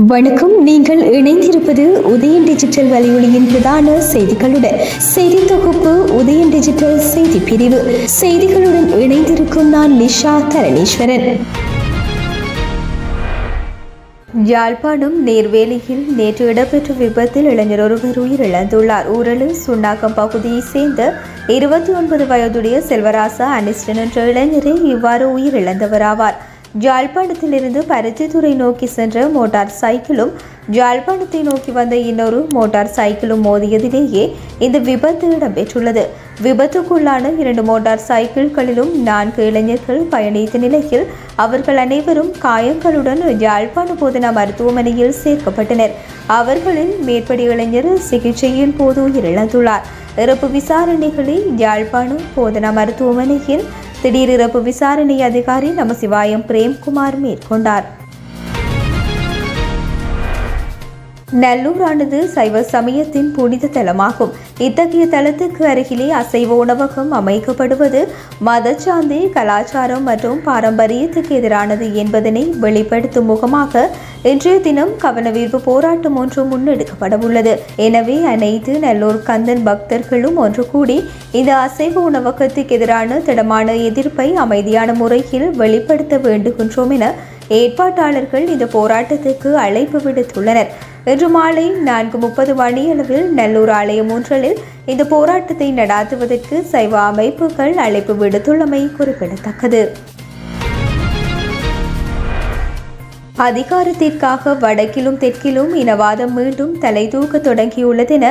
வணக்கம். நீங்கள் இணைந்திருப்பது உதயன் டிஜிட்டல் வலையொலியின் பிரதான செய்திகளுடன். செய்தி தொகுப்பு உதயன் டிஜிட்டல் செய்தி பிரிவு. செய்திகளுடன் இணைந்திருக்கும் நான் லிஷா தரணீஸ்வரன். யாழ்ப்பாணம் நேர்வேலியில் நேற்று இடம்பெற்ற விபத்தில் இளைஞர் ஒருவர் உயிரிழந்துள்ளார். ஊரலு சுண்ணாக்கம் பகுதியைச் சேர்ந்த 29 வயதுடைய செல்வராசா அனிஸ்டன் என்ற இளைஞரே இவ்வாறு உயிரிழந்தவராவார். யாழ்ப்பாணத்திலிருந்து பருத்தித்துறை நோக்கி சென்ற மோட்டார் சைக்கிளும் யாழ்ப்பாணத்தை நோக்கி வந்த இன்னொரு மோட்டார் சைக்கிளும் மோதியதிலேயே இந்த விபத்து இடம்பெற்றுள்ளது. விபத்துக்குள்ளான 2 மோட்டார் சைக்கிள்களிலும் 4 இளைஞர்கள் பயணித்த நிலையில் அவர்கள் அனைவரும் காயங்களுடன் யாழ்ப்பாண போதனா மருத்துவமனையில் சேர்க்கப்பட்டனர். அவர்களில் மேற்படி இளைஞர் சிகிச்சையின் போது உயிரிழந்துள்ளார். இறப்பு விசாரணைகளை யாழ்ப்பாணம் போதனா மருத்துவமனையின் திடீர் இறப்பு விசாரணை அதிகாரி நமசிவாயம் பிரேம்குமார் மேற்கொண்டார். நல்லூரானது சைவ சமயத்தின் புனித தலமாகும். இத்தகைய தலத்துக்கு அருகிலே அசைவ உணவகம் அமைக்கப்படுவது மதச்சார்ந்த கலாச்சாரம் மற்றும் பாரம்பரியத்துக்கு எதிரானது என்பதனை வெளிப்படுத்தும் முகமாக இன்றைய தினம் கவனவீர்ப்பு போராட்டம் ஒன்று முன்னெடுக்கப்பட உள்ளது. எனவே அனைத்து நல்லூர் கந்தன் பக்தர்களும் ஒன்று கூடி இந்த அசைவ உணவகத்துக்கு எதிரான திடமான எதிர்ப்பை அமைதியான முறையில் வெளிப்படுத்த வேண்டுகின்றோம் என ஏற்பாட்டாளர்கள் இந்த போராட்டத்துக்கு அழைப்பு விடுத்துள்ளனர். இன்று மாலை 4:30 மணியளவில் நல்லூர் ஆலயம் ஒன்றில் இந்த போராட்டத்தை நடாத்துவதற்கு சைவ அமைப்புகள் அழைப்பு விடுத்துள்ளமை குறிப்பிடத்தக்கது. அதிகாரத்திற்காக வடக்கிலும் தெற்கிலும் இனவாதம் மீண்டும் தலை தூக்க தொடங்கியுள்ளதென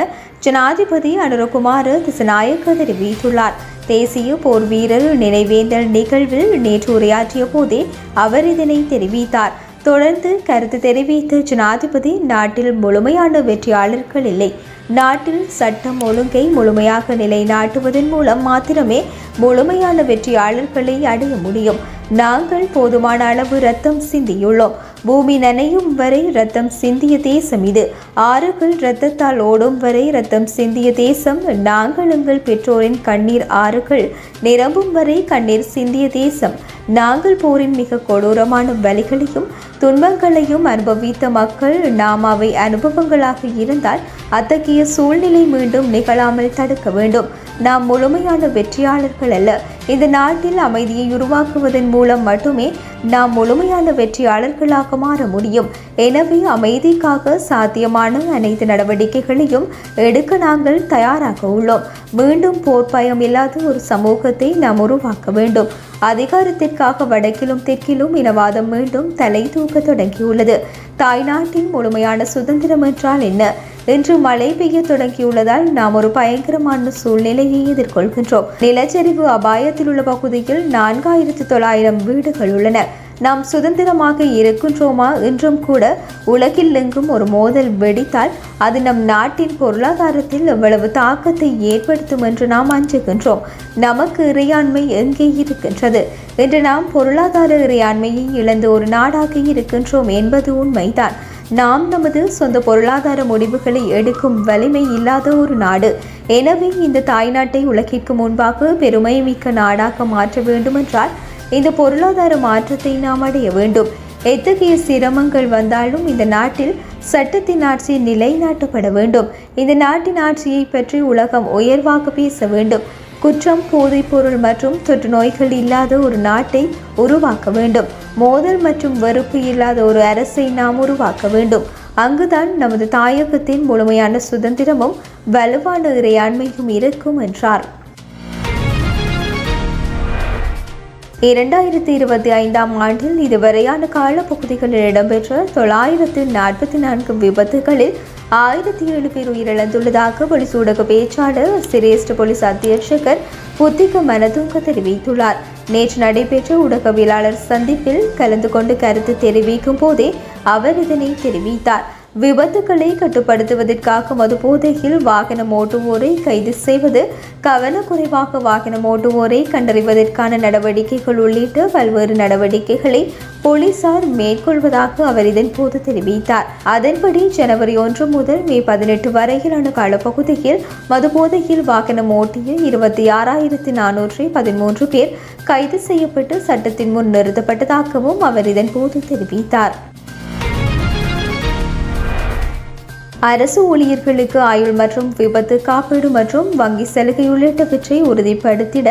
ஜனாதிபதி அனுரகுமார திசாநாயக்க தெரிவித்துள்ளார். தேசிய போர் வீரர் நினைவேந்தல் நிகழ்வில் நேற்று உரையாற்றிய போதே அவர் இதனை தெரிவித்தார். தொடர்ந்து கருத்து தெரிவித்த ஜனாதிபதி, நாட்டில் முழுமையான வெற்றியாளர்கள் இல்லை. நாட்டில் சட்டம் ஒழுங்கை முழுமையாக நிலைநாட்டுவதன் மூலம் மாத்திரமே முழுமையான வெற்றியாளர்களை அடைய முடியும். நாங்கள் போதுமான அளவு இரத்தம் சிந்தியுள்ளோம். பூமி நனையும் வரை இரத்தம் சிந்திய தேசம் இது. ஆறுகள் இரத்தத்தால் ஓடும் வரை இரத்தம் சிந்திய தேசம். நாங்கள் எங்கள் பெற்றோரின் கண்ணீர் ஆறுகள் நிரம்பும் வரை கண்ணீர் சிந்திய தேசம். நாங்கள் போரின் மிக கொடூரமான வலிகளையும் துன்பங்களையும் அனுபவித்த மக்கள். நாம் அவை அனுபவங்களாக இருந்தால் அத்தகைய சூழ்நிலை மீண்டும் நிகழாமல் தடுக்க வேண்டும். நாம் முழுமையான வெற்றியாளர்கள் அல்ல. இந்த நாட்டில் அமைதியை உருவாக்குவதன் மூலம் மட்டுமே நாம் முழுமையான வெற்றியாளர்களாக மாற முடியும். எனவே அமைதிக்காக சாத்தியமான அனைத்து நடவடிக்கைகளையும் எடுக்க நாங்கள் தயாராக உள்ளோம். மீண்டும் போர் பயம் இல்லாத ஒரு சமூகத்தை நாம் உருவாக்க வேண்டும். அதிகாரத்திற்காக வடக்கிலும் தெற்கிலும் இனவாதம் மீண்டும் தலை தூக்க தொடங்கியுள்ளது. தாய்நாட்டின் முழுமையான சுதந்திரம் என்றால் என்ன? இன்று மழை பெய்ய தொடங்கியுள்ளதால் நாம் ஒரு பயங்கரமான சூழ்நிலையை எதிர்கொள்கின்றோம். நிலச்சரிவு அபாயத்தில் உள்ள பகுதியில் 4900 வீடுகள் உள்ளன. நாம் சுதந்திரமாக இருக்கின்றோமா? இன்றும் கூட உலகில் எங்கும் ஒரு மோதல் வெடித்தால் அது நம் நாட்டின் பொருளாதாரத்தில் எவ்வளவு தாக்கத்தை ஏற்படுத்தும் என்று நாம் அஞ்சுகின்றோம். நமக்கு இறையாண்மை எங்கே இருக்கின்றது? இன்று நாம் பொருளாதார இறையாண்மையை இழந்த ஒரு நாடாக இருக்கின்றோம் என்பது உண்மைதான். நாம் நமது சொந்த பொருளாதார முடிவுகளை எடுக்கும் வலிமை இல்லாத ஒரு நாடு. எனவே இந்த தாய்நாட்டை உலகிற்கு முன்பாக பெருமை மிக்க நாடாக மாற்ற வேண்டுமென்றால் இந்த பொருளாதார மாற்றத்தை நாம் அடைய வேண்டும். எத்தகைய சிரமங்கள் வந்தாலும் இந்த நாட்டில் சட்டத்தின் ஆட்சி நிலைநாட்டப்பட வேண்டும். இந்த நாட்டின் ஆட்சியை பற்றி உலகம் உயர்வாக பேச வேண்டும். குற்றம், போதைப்பொருள் மற்றும் தொற்று நோய்கள் இல்லாத ஒரு நாட்டை உருவாக்க வேண்டும். மோதல் மற்றும் வெறுப்பு இல்லாத ஒரு அரசை நாம் உருவாக்க வேண்டும். அங்குதான் நமது தாயகத்தின் முழுமையான சுதந்திரமும் வலுவான இறையாண்மையும் இருக்கும் என்றார். 2025ஆம் ஆண்டில் இதுவரையான காலப்பகுதிகளில் இடம்பெற்ற 944 விபத்துகளில் 1007 பேர் உயிரிழந்துள்ளதாக போலீஸ் ஊடக பேச்சாளர் சிரேஷ்ட போலீஸ் அத்தியட்சகர் புத்திக மனதுங்க தெரிவித்துள்ளார். நேற்று நடைபெற்ற ஊடகவியலாளர் சந்திப்பில் கலந்து கொண்டு கருத்து தெரிவிக்கும் போதே அவர் இதனை தெரிவித்தார். விபத்துக்களை கட்டுப்படுத்துவதற்காக மது போதையில் வாகனம் ஓட்டுவோரை கைது செய்வது, கவனக்குறைவாக வாகனம் ஓட்டுவோரை கண்டறிவதற்கான நடவடிக்கைகள் உள்ளிட்ட பல்வேறு நடவடிக்கைகளை போலீசார் மேற்கொள்வதாக அவர் இதன் போது தெரிவித்தார். அதன்படி ஜனவரி 1 முதல் மே 18 வரையிலான காலப்பகுதியில் மது போதையில் வாகனம் ஓட்டிய 26,413 பேர் கைது செய்யப்பட்டு சட்டத்தின் முன் நிறுத்தப்பட்டதாகவும் அவர் இதன் போது தெரிவித்தார். அரசு ஊழியர்களுக்கு ஆயுள் மற்றும் விபத்து காப்பீடு மற்றும் வங்கி சலுகை உள்ளிட்டவற்றை உறுதிப்படுத்திட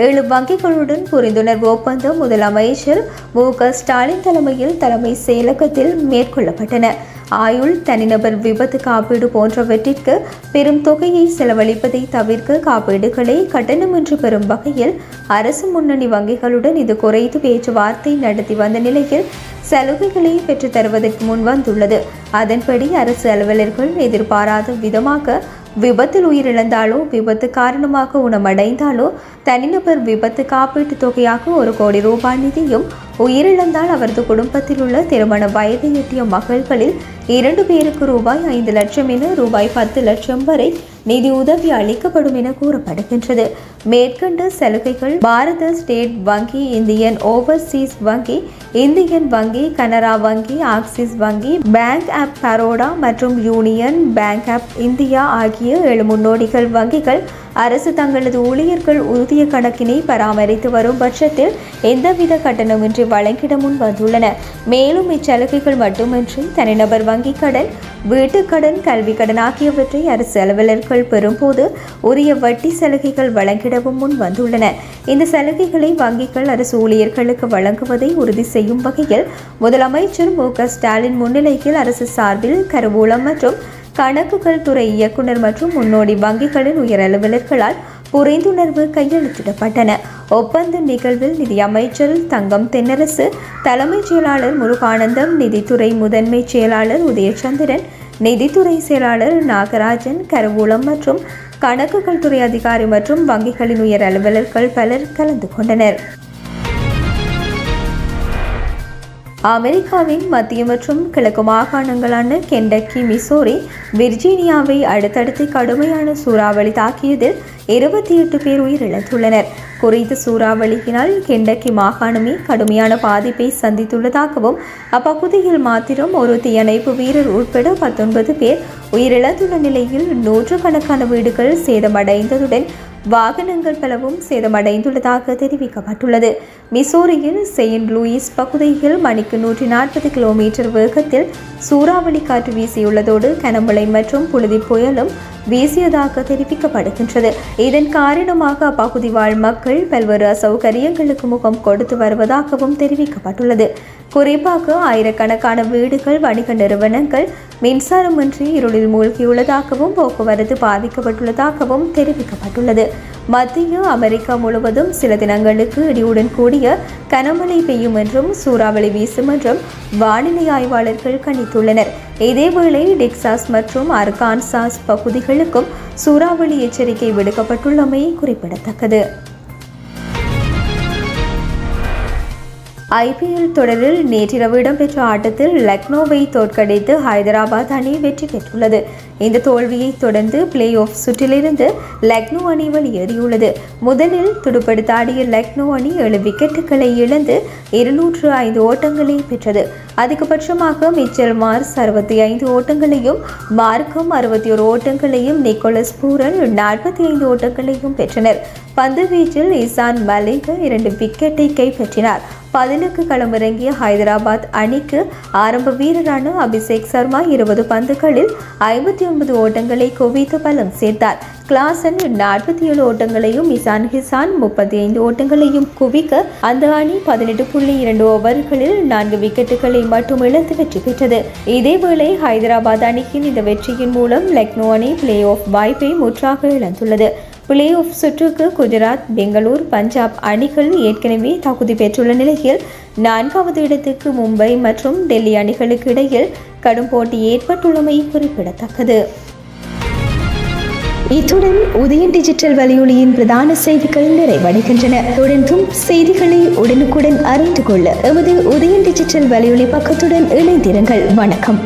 7 வங்கிகளுடன் புரிந்துணர்வு ஒப்பந்தம் முதலமைச்சர் மு.க. ஸ்டாலின் தலைமையில் தலைமை செயலகத்தில் மேற்கொள்ளப்பட்டன. ஆயுள், தனிநபர் விபத்து காப்பீடு போன்றவற்றிற்கு பெரும் தொகையை செலவழிப்பதை தவிர்க்க காப்பீடுகளை கட்டணமின்றி பெறும் வகையில் அரசு முன்னணி வங்கிகளுடன் இது குறித்து பேச்சுவார்த்தை நடத்தி வந்த நிலையில் சலுகைகளை பெற்றுத் தருவதற்கு முன் வந்துள்ளது. அதன்படி அரசு அலுவலர்கள் எதிர்பாராத விதமாக விபத்தில் உயிரிழந்தாலோ விபத்து காரணமாக ஊனமடைந்தாலோ தனிநபர் விபத்து காப்பீட்டு தொகையாக 1 கோடி ரூபாய் நிதியும், உயிரிழந்தால் அவரது குடும்பத்தில் உள்ள திருமண வயதை எட்டிய மகள்களில் 2 பேருக்கு ரூபாய் 5 லட்சம் என ரூபாய் 10 லட்சம் வரை நிதி உதவி அளிக்கப்படும் என கூறப்படுகின்றது. மேற்கண்ட சலுகைகள் பாரத ஸ்டேட் வங்கி, இந்தியன் ஓவர்சீஸ் வங்கி, இந்தியன் வங்கி, கனரா வங்கி, ஆக்சிஸ் வங்கி, பேங்க் ஆப் பரோடா மற்றும் யூனியன் பேங்க் ஆப் இந்தியா ஆகிய 7 முன்னோடிகள் வங்கிகள் அரசு தங்களது ஊழியர்கள் ஊதிய கணக்கினை பராமரித்து வரும் பட்சத்தில் எந்தவித கட்டணமின்றி வழங்கிட முன் வந்துள்ளன. மேலும் இச்சலுகைகள் மட்டுமின்றி தனிநபர் வங்கிக் கடன், வீட்டுக்கடன், கல்விக் கடன் ஆகியவற்றை அரசு அலுவலர்கள் பெறும்போது உரிய வட்டி சலுகைகள் வழங்கிடவும் முன் வந்துள்ளன. இந்த சலுகைகளை வங்கிகள் அரசு ஊழியர்களுக்கு வழங்குவதை உறுதி செய்யும் வகையில் முதலமைச்சர் மு.க. ஸ்டாலின் முன்னிலையில் அரசு சார்பில் கருவூலம் மற்றும் கணக்குகள் துறை இயக்குநர் மற்றும் முன்னோடி வங்கிகளின் உயர் அலுவலர்களால் புரிந்துணர்வு கையெழுத்திடப்பட்டன. ஒப்பந்த நிகழ்வில் நிதியமைச்சர் தங்கம் தென்னரசு, தலைமைச் செயலாளர் முருகானந்தம், நிதித்துறை முதன்மை செயலாளர் உதயச்சந்திரன், நிதித்துறை செயலாளர் நாகராஜன், கருவூலம் மற்றும் கணக்குகள் துறை அதிகாரி மற்றும் வங்கிகளின் உயர் அலுவலர்கள் பலர் கலந்து கொண்டனர். அமெரிக்காவின் மத்திய மற்றும் கிழக்கு மாகாணங்களான கெண்டக்கி, மிசோரி, விர்ஜீனியாவை அடுத்தடுத்து கடுமையான சூறாவளி தாக்கியதில் 28 பேர் உயிரிழந்துள்ளனர். குறித்த சூறாவளியினால் கெண்டக்கி மாகாணமே கடுமையான பாதிப்பை சந்தித்துள்ளதாகவும் அப்பகுதியில் மாத்திரம் ஒரு தீயணைப்பு வீரர் உட்பட 19 பேர் உயிரிழந்துள்ள நிலையில் நூற்றுக்கணக்கான வீடுகள் சேதமடைந்ததுடன் வாகனங்கள் பலவும் சேதமடைந்துள்ளதாக தெரிவிக்கப்பட்டுள்ளது. மிசோரியில் செயின்ட் லூயிஸ் பகுதியில் மணிக்கு 140 கிலோமீட்டர் வேகத்தில் சூறாவளி காற்று வீசியுள்ளதோடு கனமழை மற்றும் புழுதி புயலும் வீசியதாக தெரிவிக்கப்படுகின்றது. இதன் காரணமாக அப்பகுதி வாழ் மக்கள் பல்வேறு அசௌகரியங்களுக்கு முகம் கொடுத்து வருவதாகவும் தெரிவிக்கப்பட்டுள்ளது. குறிப்பாக ஆயிரக்கணக்கான வீடுகள், வணிக நிறுவனங்கள் மின்சாரமின்றி இருளில் மூழ்கியுள்ளதாகவும் போக்குவரத்து பாதிக்கப்பட்டுள்ளதாகவும் தெரிவிக்கப்பட்டுள்ளது. மத்திய அமெரிக்கா முழுவதும் சில தினங்களுக்கு இடியுடன் கூடிய கனமழை பெய்யும் என்றும் சூறாவளி வீசும் என்றும் வானிலை ஆய்வாளர்கள் கணித்துள்ளனர். இதேவேளை டெக்சாஸ் மற்றும் அர்கான்சாஸ் பகுதிகளுக்கும் சூறாவளி எச்சரிக்கை விடுக்கப்பட்டுள்ளமை குறிப்பிடத்தக்கது. ஐபிஎல் தொடரில் நேற்றிரவு இடம்பெற்ற ஆட்டத்தில் லக்னோவை தோற்கடித்து ஹைதராபாத் அணி வெற்றி பெற்றுள்ளது. இந்த தோல்வியை தொடர்ந்து பிளே ஆஃப் சுற்றிலிருந்து லக்னோ அணி வெளியேறியுள்ளது. முதலில் துடுப்படுத்தாடிய லக்னோ அணி 7 விக்கெட்டுகளை இழந்து 205 ஓட்டங்களை பெற்றது. அதிகபட்சமாக மிச்சல் மார்ஸ் 65 ஓட்டங்களையும், மார்க்கம் 61 ஓட்டங்களையும், நிக்கோலஸ் பூரன் 45 ஓட்டங்களையும் பெற்றனர். பந்து வீச்சில் இசான் மலிக் 2 விக்கெட்டை கைப்பற்றினார். 10க்கு களமிறங்கிய ஹைதராபாத் அணிக்கு ஆரம்ப வீரரான அபிஷேக் சர்மா 20 பந்துகளில் 59 ஓட்டங்களை குவித்து பலம் சேர்த்தார். கிளாசன் 47 ஓட்டங்களையும், இசான் ஹிசான் 35 ஓட்டங்களையும் குவிக்க அந்த அணி 18.2 ஓவர்களில் 4 விக்கெட்டுகளை மட்டும் இழந்து வெற்றி பெற்றது. இதேவேளை ஹைதராபாத் அணியின் இந்த வெற்றியின் மூலம் லக்னோ அணி பிளே ஆஃப் வாய்ப்பை முற்றாக இழந்துள்ளது. பிளே ஆஃப் சுற்றுக்கு குஜராத், பெங்களூர், பஞ்சாப் அணிகள் ஏற்கனவே தகுதி பெற்றுள்ள நிலையில் 4வது இடத்துக்கு மும்பை மற்றும் டெல்லி அணிகளுக்கு இடையில் கடும் போட்டி ஏற்பட்டுள்ளமை குறிப்பிடத்தக்கது. இத்துடன் உதயன் டிஜிட்டல் வலையொலியின் பிரதான செய்திகள் நிறைவடைகின்றன. தொடர்ந்தும் செய்திகளை உடனுக்குடன் அறிந்து கொள்ள எமது உதயன் டிஜிட்டல் வலையொலி பக்கத்துடன் இணைந்திருங்கள். வணக்கம்.